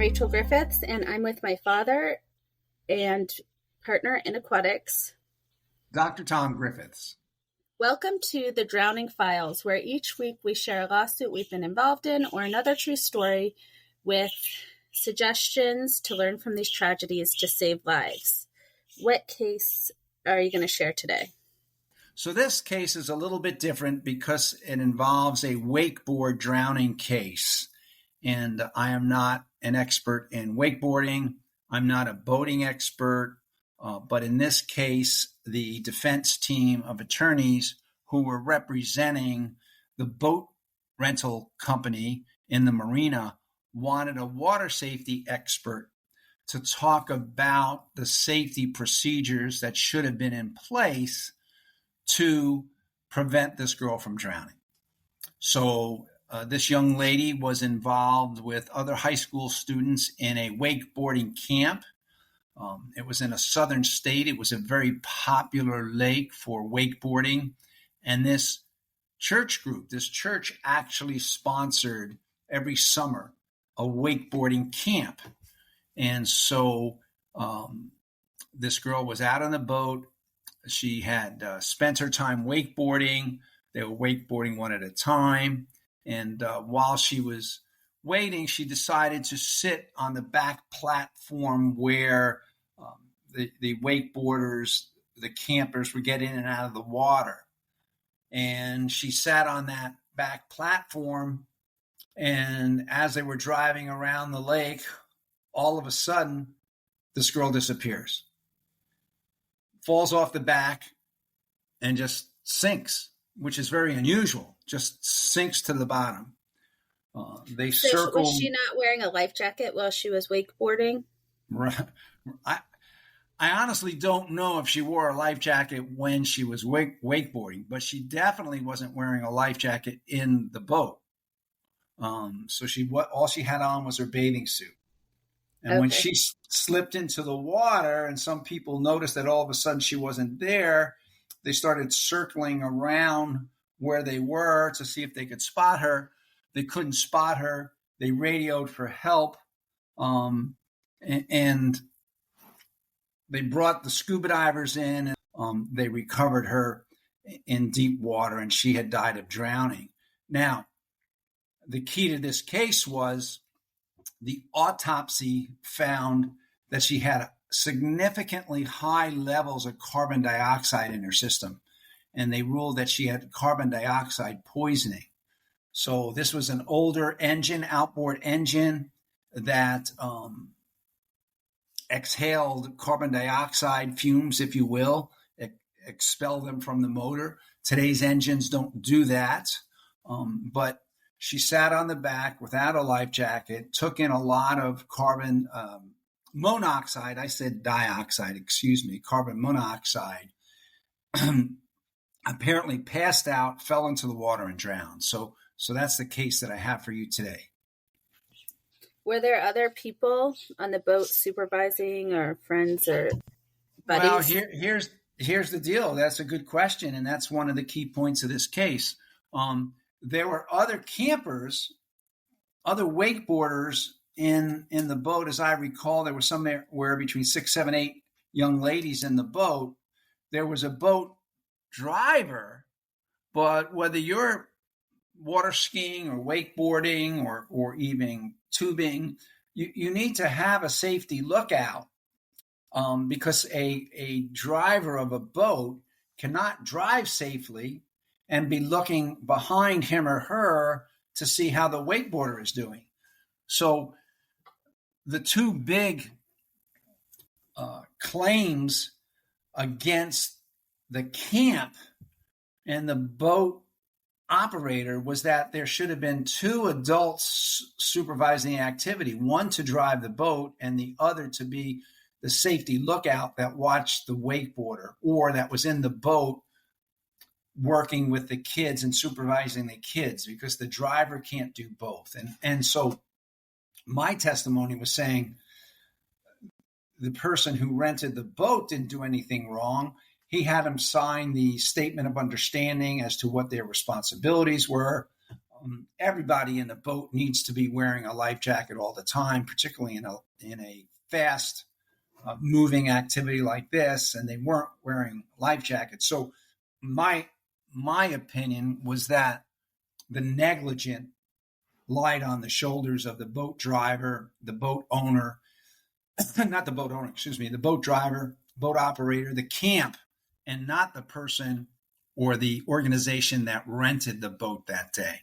Rachel Griffiths, and I'm with my father and partner in aquatics, Dr. Tom Griffiths. Welcome to the Drowning Files, where each week we share a lawsuit we've been involved in or another true story with suggestions to learn from these tragedies to save lives. What case are you going to share today? So this case is a little bit different because it involves a wakeboard drowning case. And I am not an expert in wakeboarding. I'm not a boating expert. But in this case, the defense team of attorneys who were representing the boat rental company in the marina wanted a water safety expert to talk about the safety procedures that should have been in place to prevent this girl from drowning. So this young lady was involved with other high school students in a wakeboarding camp. It was in a southern state. It was a very popular lake for wakeboarding. And this church actually sponsored every summer a wakeboarding camp. And so this girl was out on the boat. She had spent her time wakeboarding. They were wakeboarding one at a time. And while she was waiting, she decided to sit on the back platform where the wakeboarders, the campers, would get in and out of the water. And she sat on that back platform. And as they were driving around the lake, all of a sudden, this girl disappears, falls off the back, and just sinks, which is very unusual, just sinks to the bottom. They circle. Was she not wearing a life jacket while she was wakeboarding? I honestly don't know if she wore a life jacket when she was wakeboarding, but she definitely wasn't wearing a life jacket in the boat. So all she had on was her bathing suit. And when she slipped into the water and some people noticed that all of a sudden she wasn't there, they started circling around where they were to see if they could spot her. They couldn't spot her. They radioed for help. And they brought the scuba divers in, and they recovered her in deep water, and she had died of drowning. Now, the key to this case was the autopsy found that she had significantly high levels of carbon dioxide in her system, and they ruled that she had carbon dioxide poisoning. So this was an older engine, outboard engine, that exhaled carbon dioxide fumes, if you will, expel them from the motor. Today's engines don't do that, but she sat on the back without a life jacket, took in a lot of carbon monoxide. I said dioxide, carbon monoxide. Apparently passed out, fell into the water, and drowned. So that's the case that I have for you today. Were there other people on the boat supervising, or friends or buddies? Well, here's the deal. That's a good question, and that's one of the key points of this case. There were other campers, other wakeboarders in the boat. As I recall, there was somewhere between 6, 7, 8 young ladies in the boat. There was a boat driver, but whether you're water skiing or wakeboarding or even tubing, you need to have a safety lookout, because a driver of a boat cannot drive safely and be looking behind him or her to see how the wakeboarder is doing. So the two big claims against the camp and the boat operator was that there should have been 2 adults supervising the activity, one to drive the boat and the other to be the safety lookout that watched the wakeboarder, or that was in the boat working with the kids and supervising the kids, because the driver can't do both. And so my testimony was saying the person who rented the boat didn't do anything wrong. He had him sign the statement of understanding as to what their responsibilities were. everybody in the boat needs to be wearing a life jacket all the time, particularly in a fast moving activity like this, and they weren't wearing life jackets. So my opinion was that the negligent lied on the shoulders of the boat driver, the boat owner, not the boat owner, excuse me, the boat driver, boat operator, the camp, and not the person or the organization that rented the boat that day.